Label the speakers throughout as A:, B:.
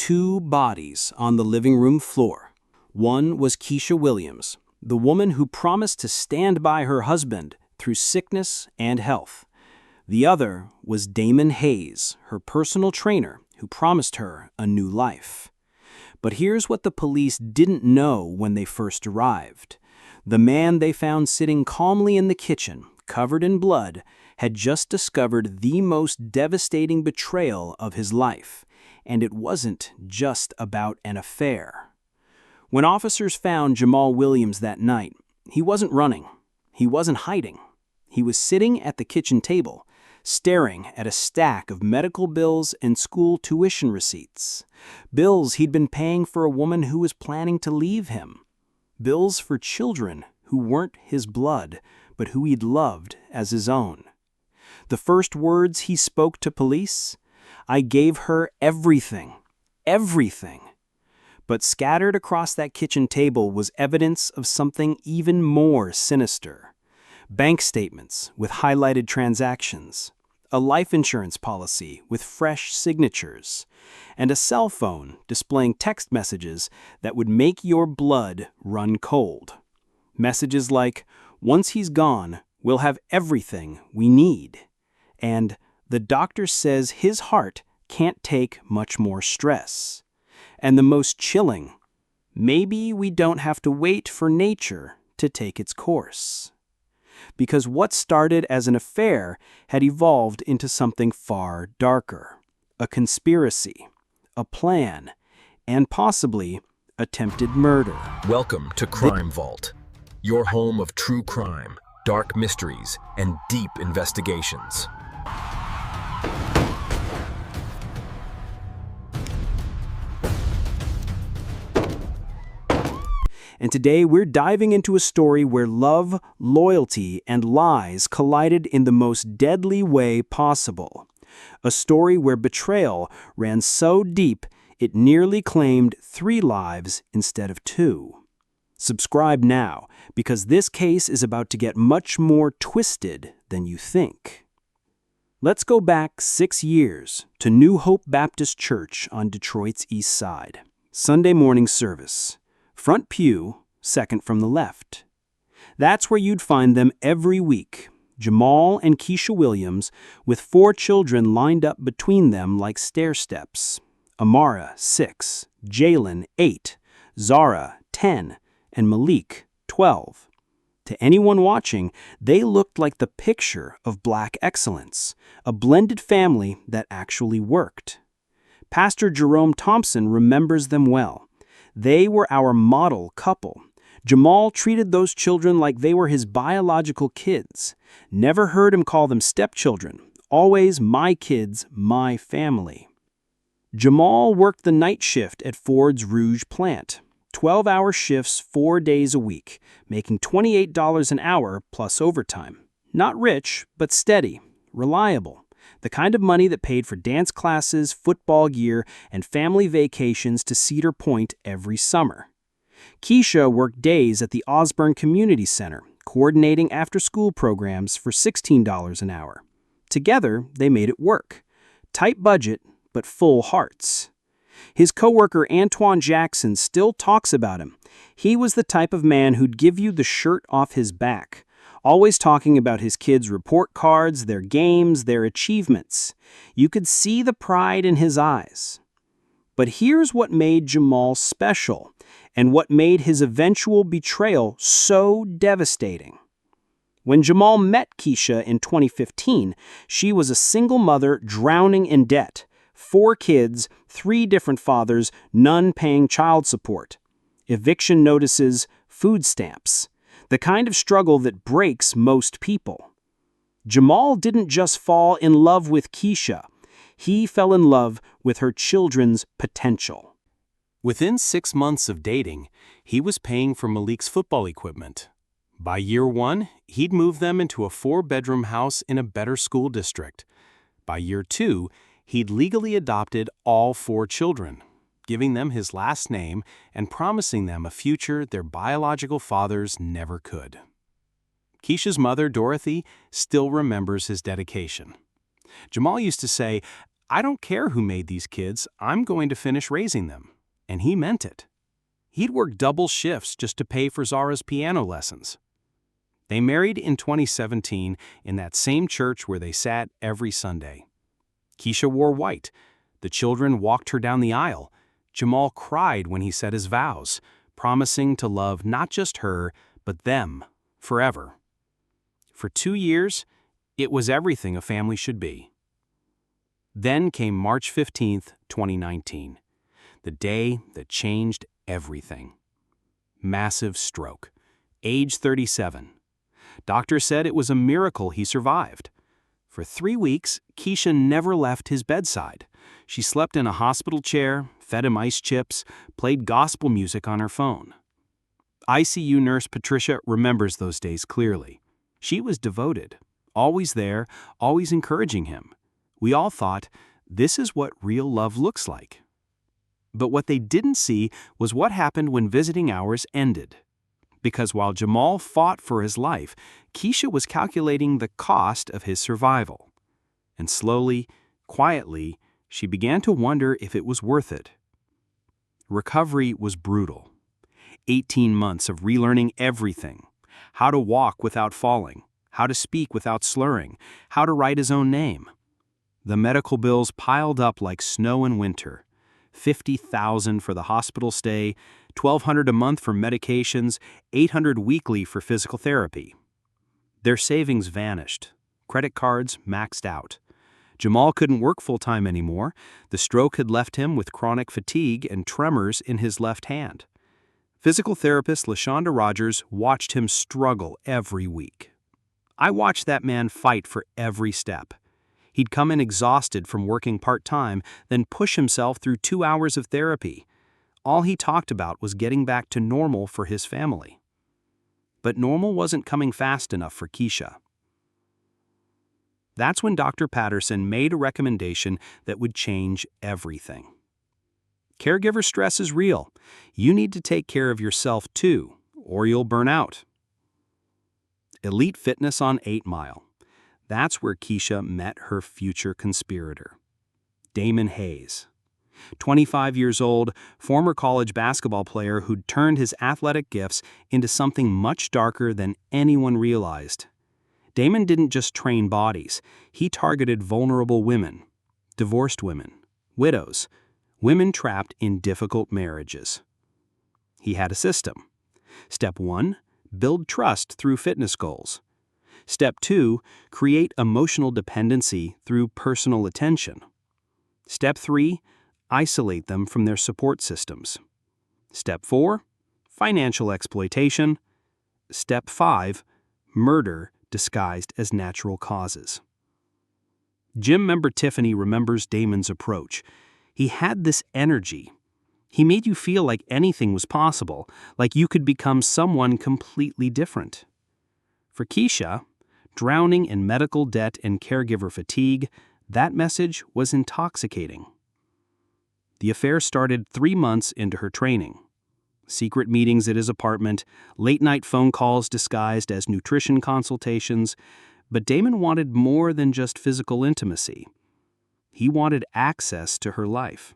A: two bodies on the living room floor. One was Keisha Williams, the woman who promised to stand by her husband through sickness and health. The other was Damon Hayes, her personal trainer, who promised her a new life. But here's what the police didn't know when they first arrived. The man they found sitting calmly in the kitchen, covered in blood, had just discovered the most devastating betrayal of his life, and it wasn't just about an affair. When officers found Jamal Williams that night, he wasn't running. He wasn't hiding. He was sitting at the kitchen table, staring at a stack of medical bills and school tuition receipts. Bills he'd been paying for a woman who was planning to leave him. Bills for children who weren't his blood, but who he'd loved as his own. The first words he spoke to police? "I gave her everything. Everything." But scattered across that kitchen table was evidence of something even more sinister. Bank statements with highlighted transactions, a life insurance policy with fresh signatures, and a cell phone displaying text messages that would make your blood run cold. Messages like, "Once he's gone, we'll have everything we need," and "The doctor says his heart can't take much more stress." And the most chilling, "Maybe we don't have to wait for nature to take its course." Because what started as an affair had evolved into something far darker. A conspiracy, a plan, and possibly attempted murder.
B: Welcome to Crime Vault, your home of true crime, dark mysteries, and deep investigations.
A: And today we're diving into a story where love, loyalty, and lies collided in the most deadly way possible. A story where betrayal ran so deep it nearly claimed 3 lives instead of 2. Subscribe now, because this case is about to get much more twisted than you think. Let's go back 6 years to New Hope Baptist Church on Detroit's East Side. Sunday morning service. Front pew, second from the left. That's where you'd find them every week. Jamal and Keisha Williams, with 4 children lined up between them like stair steps. Amara, 6, Jalen, 8, Zara, 10, and Malik, 12. To anyone watching, they looked like the picture of Black excellence, a blended family that actually worked. Pastor Jerome Thompson remembers them well. They were our model couple. Jamal treated those children like they were his biological kids. Never heard him call them stepchildren. Always my kids, my family. Jamal worked the night shift at Ford's Rouge plant. 12-hour shifts 4 days a week, making $28 an hour plus overtime. Not rich, but steady, reliable. The kind of money that paid for dance classes, football gear, and family vacations to Cedar Point every summer. Keisha worked days at the Osborne Community Center, coordinating after-school programs for $16 an hour. Together, they made it work. Tight budget, but full hearts. His coworker Antoine Jackson still talks about him. He was the type of man who'd give you the shirt off his back, always talking about his kids' report cards, their games, their achievements. You could see the pride in his eyes. But here's what made Jamal special, and what made his eventual betrayal so devastating. When Jamal met Keisha in 2015, she was a single mother drowning in debt. 4 kids, 3 different fathers, none paying child support. Eviction notices, food stamps. The kind of struggle that breaks most people. Jamal didn't just fall in love with Keisha. He fell in love with her children's potential. Within 6 months of dating, he was paying for Malik's football equipment. By year 1, he'd moved them into a 4-bedroom house in a better school district. By year 2, he'd legally adopted all 4 children, giving them his last name and promising them a future their biological fathers never could. Keisha's mother, Dorothy, still remembers his dedication. Jamal used to say, "I don't care who made these kids, I'm going to finish raising them." And he meant it. He'd work double shifts just to pay for Zara's piano lessons. They married in 2017 in that same church where they sat every Sunday. Keisha wore white. The children walked her down the aisle. Jamal cried when he said his vows, promising to love not just her, but them, forever. For 2 years, it was everything a family should be. Then came March 15th, 2019, the day that changed everything. Massive stroke, age 37. Doctors said it was a miracle he survived. For 3 weeks, Keisha never left his bedside. She slept in a hospital chair, fed him ice chips, played gospel music on her phone. ICU nurse Patricia remembers those days clearly. She was devoted, always there, always encouraging him. We all thought, this is what real love looks like. But what they didn't see was what happened when visiting hours ended. Because while Jamal fought for his life, Keisha was calculating the cost of his survival. And slowly, quietly, she began to wonder if it was worth it. Recovery was brutal. 18 months of relearning everything: how to walk without falling, how to speak without slurring, how to write his own name. The medical bills piled up like snow in winter. $50,000 for the hospital stay, $1,200 a month for medications, $800 weekly for physical therapy. Their savings vanished. Credit cards maxed out. Jamal couldn't work full-time anymore. The stroke had left him with chronic fatigue and tremors in his left hand. Physical therapist LaShonda Rogers watched him struggle every week. "I watched that man fight for every step. He'd come in exhausted from working part-time, then push himself through 2 hours of therapy. All he talked about was getting back to normal for his family." But normal wasn't coming fast enough for Keisha. That's when Dr. Patterson made a recommendation that would change everything. Caregiver stress is real. You need to take care of yourself too, or you'll burn out. Elite fitness on 8 Mile. That's where Keisha met her future conspirator, Damon Hayes. 25 years old, former college basketball player who'd turned his athletic gifts into something much darker than anyone realized. Damon didn't just train bodies, he targeted vulnerable women, divorced women, widows, women trapped in difficult marriages. He had a system. Step 1, build trust through fitness goals. Step 2, create emotional dependency through personal attention. Step 3, isolate them from their support systems. Step 4, financial exploitation. Step 5, murder disguised as natural causes. Gym member Tiffany remembers Damon's approach. He had this energy. He made you feel like anything was possible, like you could become someone completely different. For Keisha, drowning in medical debt and caregiver fatigue, that message was intoxicating. The affair started 3 months into her training. Secret meetings at his apartment, late-night phone calls disguised as nutrition consultations, but Damon wanted more than just physical intimacy. He wanted access to her life,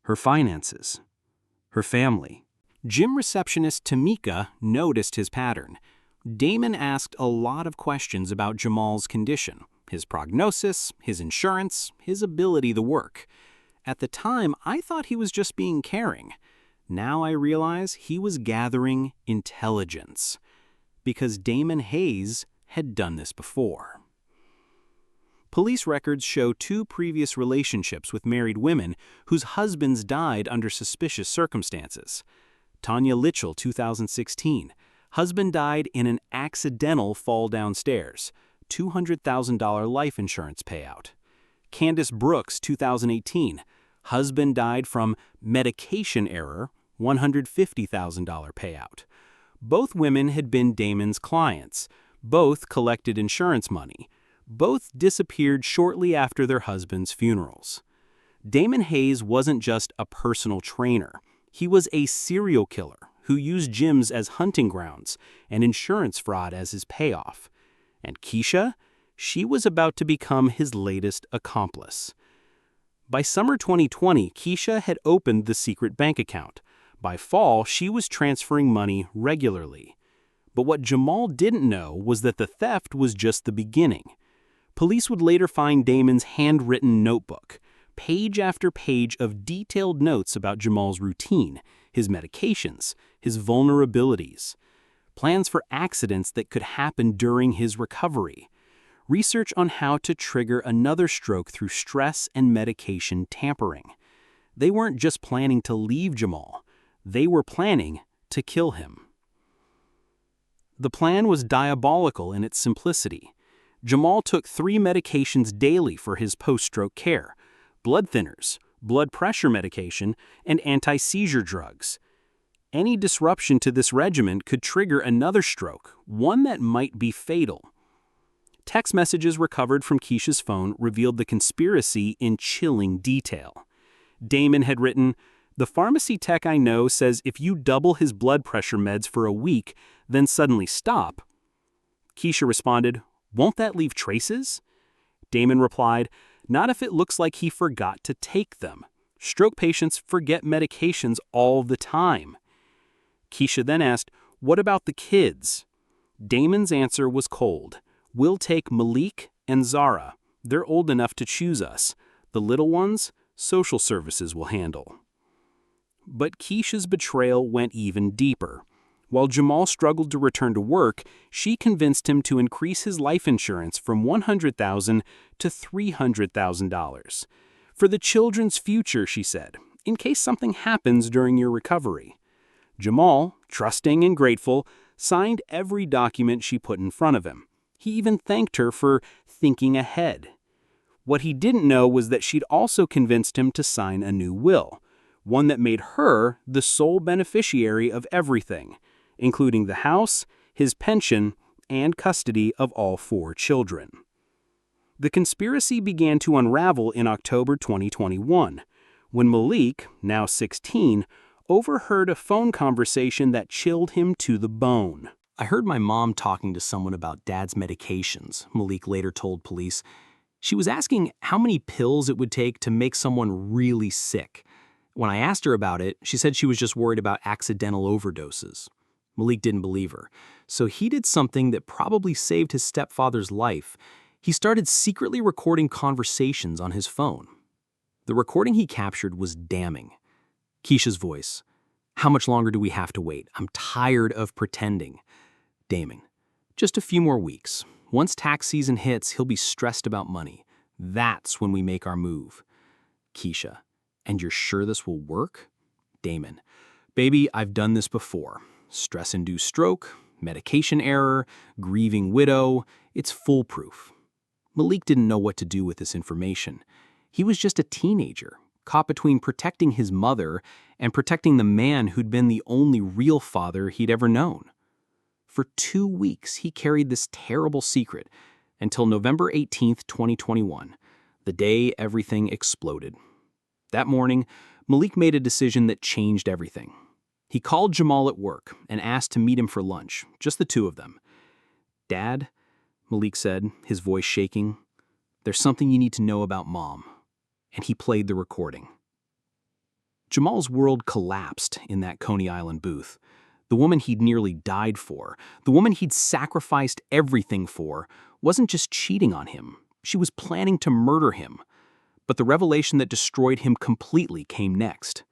A: her finances, her family. Gym receptionist Tamika noticed his pattern. Damon asked a lot of questions about Jamal's condition, his prognosis, his insurance, his ability to work. At the time, I thought he was just being caring. Now I realize he was gathering intelligence, because Damon Hayes had done this before. Police records show 2 previous relationships with married women whose husbands died under suspicious circumstances. Tanya Litchell, 2016. Husband died in an accidental fall downstairs. $200,000 life insurance payout. Candace Brooks, 2018. Husband died from medication error. $150,000 payout. Both women had been Damon's clients. Both collected insurance money. Both disappeared shortly after their husbands' funerals. Damon Hayes wasn't just a personal trainer. He was a serial killer who used gyms as hunting grounds and insurance fraud as his payoff. And Keisha, she was about to become his latest accomplice. By summer 2020, Keisha had opened the secret bank account. By fall, she was transferring money regularly. But what Jamal didn't know was that the theft was just the beginning. Police would later find Damon's handwritten notebook, page after page of detailed notes about Jamal's routine, his medications, his vulnerabilities, plans for accidents that could happen during his recovery, research on how to trigger another stroke through stress and medication tampering. They weren't just planning to leave Jamal, they were planning to kill him. The plan was diabolical in its simplicity. Jamal took 3 medications daily for his post-stroke care: blood thinners, blood pressure medication, and anti-seizure drugs. Any disruption to this regimen could trigger another stroke, one that might be fatal. Text messages recovered from Keisha's phone revealed the conspiracy in chilling detail. Damon had written, "The pharmacy tech I know says if you double his blood pressure meds for a week, then suddenly stop." Keisha responded, "Won't that leave traces?" Damon replied, "Not if it looks like he forgot to take them. Stroke patients forget medications all the time." Keisha then asked, "What about the kids?" Damon's answer was cold. "We'll take Malik and Zara. They're old enough to choose us. The little ones, social services will handle." But Keisha's betrayal went even deeper. While Jamal struggled to return to work, she convinced him to increase his life insurance from $100,000 to $300,000. "For the children's future," she said, "in case something happens during your recovery." Jamal, trusting and grateful, signed every document she put in front of him. He even thanked her for thinking ahead. What he didn't know was that she'd also convinced him to sign a new will, one that made her the sole beneficiary of everything, including the house, his pension, and custody of all 4 children. The conspiracy began to unravel in October 2021, when Malik, now 16, overheard a phone conversation that chilled him to the bone. "I heard my mom talking to someone about Dad's medications," Malik later told police. "She was asking how many pills it would take to make someone really sick. When I asked her about it, she said she was just worried about accidental overdoses." Malik didn't believe her, so he did something that probably saved his stepfather's life. He started secretly recording conversations on his phone. The recording he captured was damning. Keisha's voice: "How much longer do we have to wait? I'm tired of pretending." Damon: "Just a few more weeks. Once tax season hits, he'll be stressed about money. That's when we make our move." Keisha: "And you're sure this will work?" Damon: "Baby, I've done this before. Stress-induced stroke, medication error, grieving widow. It's foolproof." Malik didn't know what to do with this information. He was just a teenager, caught between protecting his mother and protecting the man who'd been the only real father he'd ever known. For 2 weeks, he carried this terrible secret until November 18th, 2021, the day everything exploded. That morning, Malik made a decision that changed everything. He called Jamal at work and asked to meet him for lunch, just the 2 of them. "Dad," Malik said, his voice shaking, "there's something you need to know about Mom." And he played the recording. Jamal's world collapsed in that Coney Island booth. The woman he'd nearly died for, the woman he'd sacrificed everything for, wasn't just cheating on him. She was planning to murder him. But the revelation that destroyed him completely came next.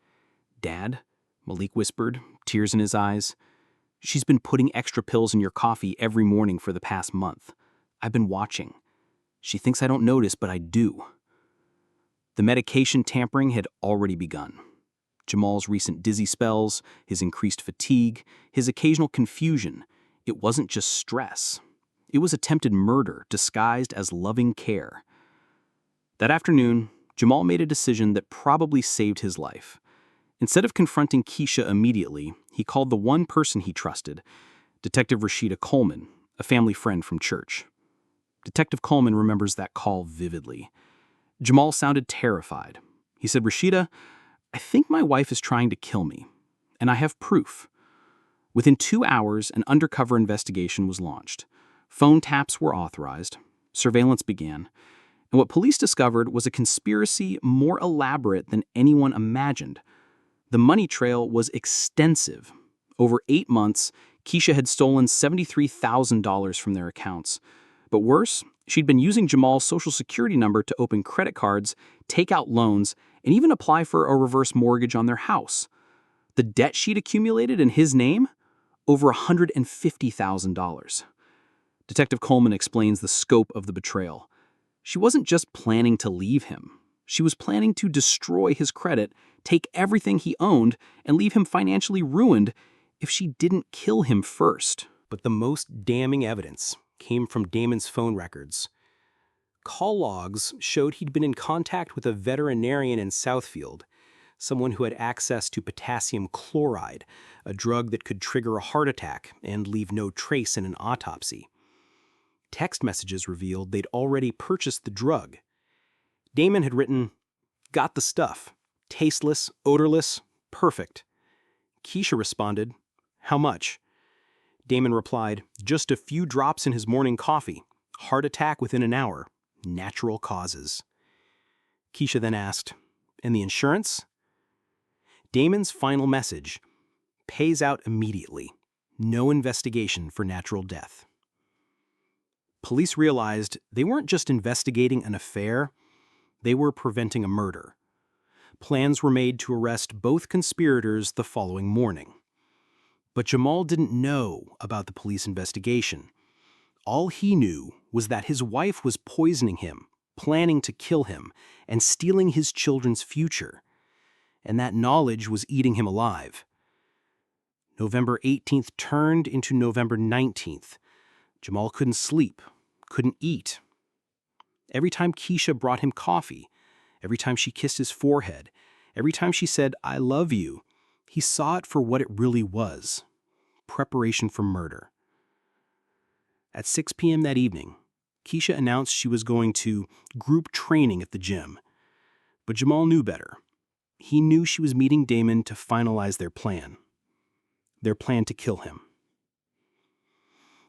A: "Dad," Malik whispered, tears in his eyes, "she's been putting extra pills in your coffee every morning for the past month. I've been watching. She thinks I don't notice, but I do." The medication tampering had already begun. Jamal's recent dizzy spells, his increased fatigue, his occasional confusion, it wasn't just stress. It was attempted murder disguised as loving care. That afternoon, Jamal made a decision that probably saved his life. Instead of confronting Keisha immediately, he called the one person he trusted, Detective Rashida Coleman, a family friend from church. Detective Coleman remembers that call vividly. Jamal sounded terrified. He said, "Rashida, I think my wife is trying to kill me, and I have proof." Within 2 hours, an undercover investigation was launched. Phone taps were authorized. Surveillance began. And what police discovered was a conspiracy more elaborate than anyone imagined. The money trail was extensive. Over 8 months, Keisha had stolen $73,000 from their accounts. But worse, she'd been using Jamal's social security number to open credit cards, take out loans, and even apply for a reverse mortgage on their house. The debt she'd accumulated in his name? Over $150,000. Detective Coleman explains the scope of the betrayal. She wasn't just planning to leave him. She was planning to destroy his credit, take everything he owned, and leave him financially ruined if she didn't kill him first.
C: But the most damning evidence came from Damon's phone records. Call logs showed he'd been in contact with a veterinarian in Southfield, someone who had access to potassium chloride, a drug that could trigger a heart attack and leave no trace in an autopsy. Text messages revealed they'd already purchased the drug. Damon had written, "Got the stuff. Tasteless, odorless, perfect." Keisha responded, "How much?" Damon replied, "Just a few drops in his morning coffee. Heart attack within an hour. Natural causes." Keisha then asked, "And the insurance?" Damon's final message, "Pays out immediately. No investigation for natural death." Police realized they weren't just investigating an affair, they were preventing a murder. Plans were made to arrest both conspirators the following morning. But Jamal didn't know about the police investigation. All he knew was that his wife was poisoning him, planning to kill him, and stealing his children's future. And that knowledge was eating him alive. November 18th turned into November 19th. Jamal couldn't sleep, couldn't eat. Every time Keisha brought him coffee, every time she kissed his forehead, every time she said, "I love you," he saw it for what it really was: preparation for murder. At 6 p.m. that evening, Keisha announced she was going to group training at the gym. But Jamal knew better. He knew she was meeting Damon to finalize their plan to kill him.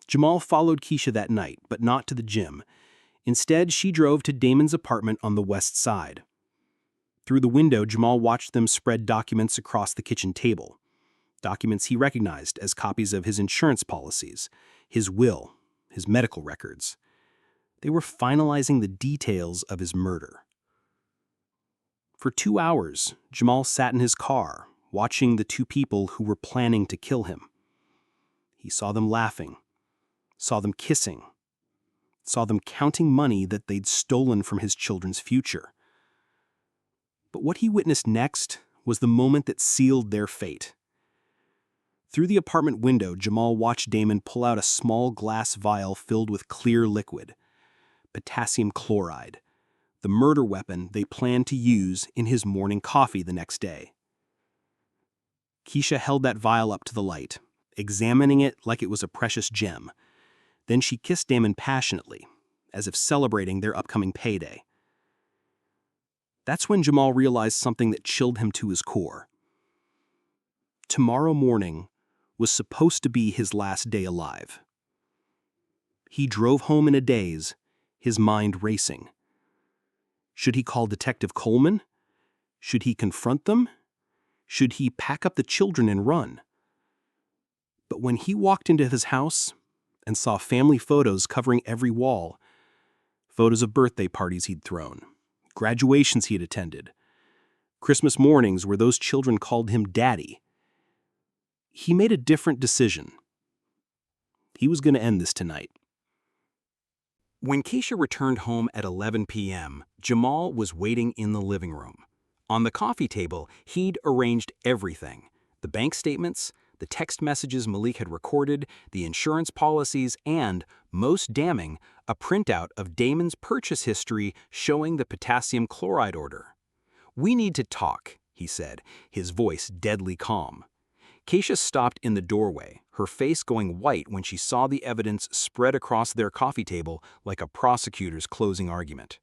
C: Jamal followed Keisha that night, but not to the gym. Instead, she drove to Damon's apartment on the west side. Through the window, Jamal watched them spread documents across the kitchen table. Documents he recognized as copies of his insurance policies, his will, his medical records. They were finalizing the details of his murder. For 2 hours, Jamal sat in his car, watching the two people who were planning to kill him. He saw them laughing, saw them kissing, saw them counting money that they'd stolen from his children's future. But what he witnessed next was the moment that sealed their fate. Through the apartment window, Jamal watched Damon pull out a small glass vial filled with clear liquid, potassium chloride, the murder weapon they planned to use in his morning coffee the next day. Keisha held that vial up to the light, examining it like it was a precious gem. Then she kissed Damon passionately, as if celebrating their upcoming payday. That's when Jamal realized something that chilled him to his core. Tomorrow morning was supposed to be his last day alive. He drove home in a daze, his mind racing. Should he call Detective Coleman? Should he confront them? Should he pack up the children and run? But when he walked into his house and saw family photos covering every wall, photos of birthday parties he'd thrown, graduations he had attended, Christmas mornings where those children called him Daddy, he made a different decision. He was going to end this tonight. When Keisha returned home at 11 p.m., Jamal was waiting in the living room. On the coffee table, he'd arranged everything: the bank statements, the text messages Malik had recorded, the insurance policies, and, most damning, a printout of Damon's purchase history showing the potassium chloride order. "We need to talk," he said, his voice deadly calm. Keisha stopped in the doorway, her face going white when she saw the evidence spread across their coffee table like a prosecutor's closing argument.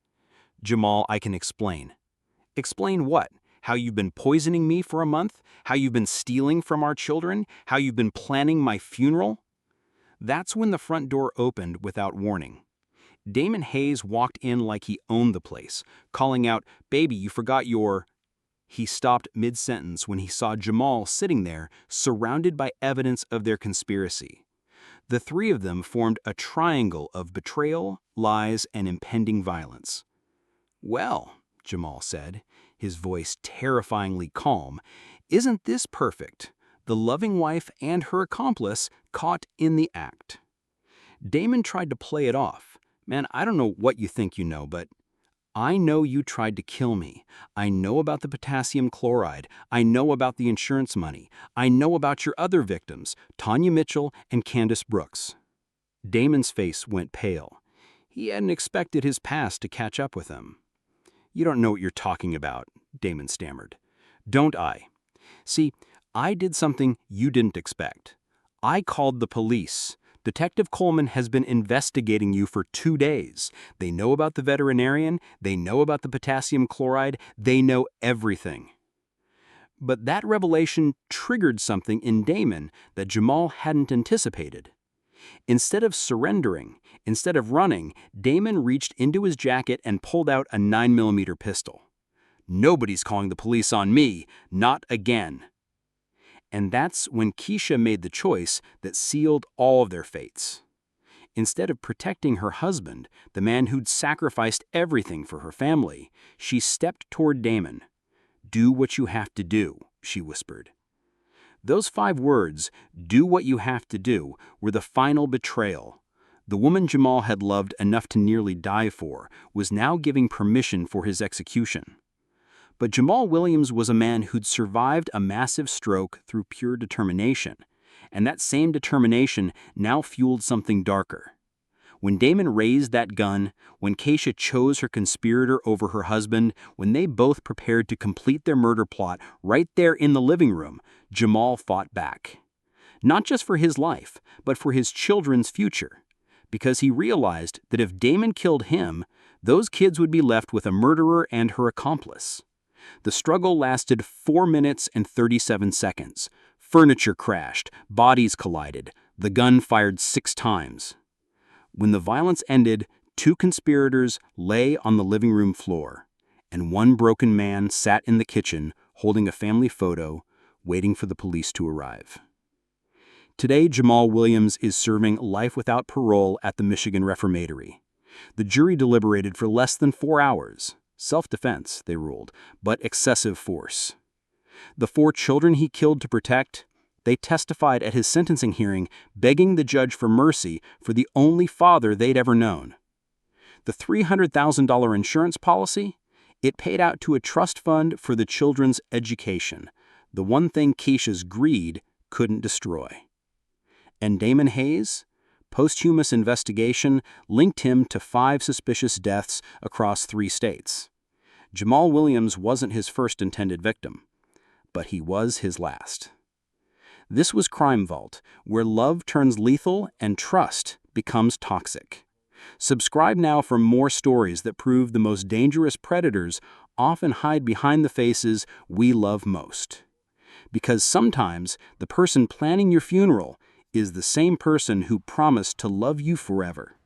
C: "Jamal, I can explain." "Explain what? How you've been poisoning me for a month? How you've been stealing from our children? How you've been planning my funeral?" That's when the front door opened without warning.
A: Damon Hayes walked in like he owned the place, calling out, "Baby, you forgot your—" He stopped mid-sentence when he saw Jamal sitting there, surrounded by evidence of their conspiracy. The three of them formed a triangle of betrayal, lies, and impending violence. "Well," Jamal said, his voice terrifyingly calm, "isn't this perfect? The loving wife and her accomplice caught in the act." Damon tried to play it off. "Man, I don't know what you think you know, but I know you tried to kill me. I know about the potassium chloride. I know about the insurance money. I know about your other victims, Tanya Mitchell and Candace Brooks." Damon's face went pale. He hadn't expected his past to catch up with him. "You don't know what you're talking about," Damon stammered. "Don't I? See, I did something you didn't expect. I called the police. Detective Coleman has been investigating you for 2 days. They know about the veterinarian, they know about the potassium chloride, they know everything." But that revelation triggered something in Damon that Jamal hadn't anticipated. Instead of surrendering, instead of running, Damon reached into his jacket and pulled out a 9mm pistol. "Nobody's calling the police on me, not again." And that's when Keisha made the choice that sealed all of their fates. Instead of protecting her husband, the man who'd sacrificed everything for her family, she stepped toward Damon. "Do what you have to do," she whispered. Those 5 words, "do what you have to do," were the final betrayal. The woman Jamal had loved enough to nearly die for was now giving permission for his execution. But Jamal Williams was a man who'd survived a massive stroke through pure determination, and that same determination now fueled something darker. When Damon raised that gun, when Keisha chose her conspirator over her husband, when they both prepared to complete their murder plot right there in the living room, Jamal fought back. Not just for his life, but for his children's future. Because he realized that if Damon killed him, those kids would be left with a murderer and her accomplice. The struggle lasted 4 minutes and 37 seconds. Furniture crashed, bodies collided, the gun fired 6 times. When the violence ended, 2 conspirators lay on the living room floor, and 1 broken man sat in the kitchen holding a family photo, waiting for the police to arrive. Today, Jamal Williams is serving life without parole at the Michigan Reformatory. The jury deliberated for less than 4 hours. Self-defense, they ruled, but excessive force. The 4 children he killed to protect, they testified at his sentencing hearing, begging the judge for mercy for the only father they'd ever known. The $300,000 insurance policy, it paid out to a trust fund for the children's education, the one thing Keisha's greed couldn't destroy. And Damon Hayes? Posthumous investigation linked him to 5 suspicious deaths across 3 states. Jamal Williams wasn't his first intended victim, but he was his last. This was Crime Vault, where love turns lethal and trust becomes toxic. Subscribe now for more stories that prove the most dangerous predators often hide behind the faces we love most. Because sometimes the person planning your funeral is the same person who promised to love you forever.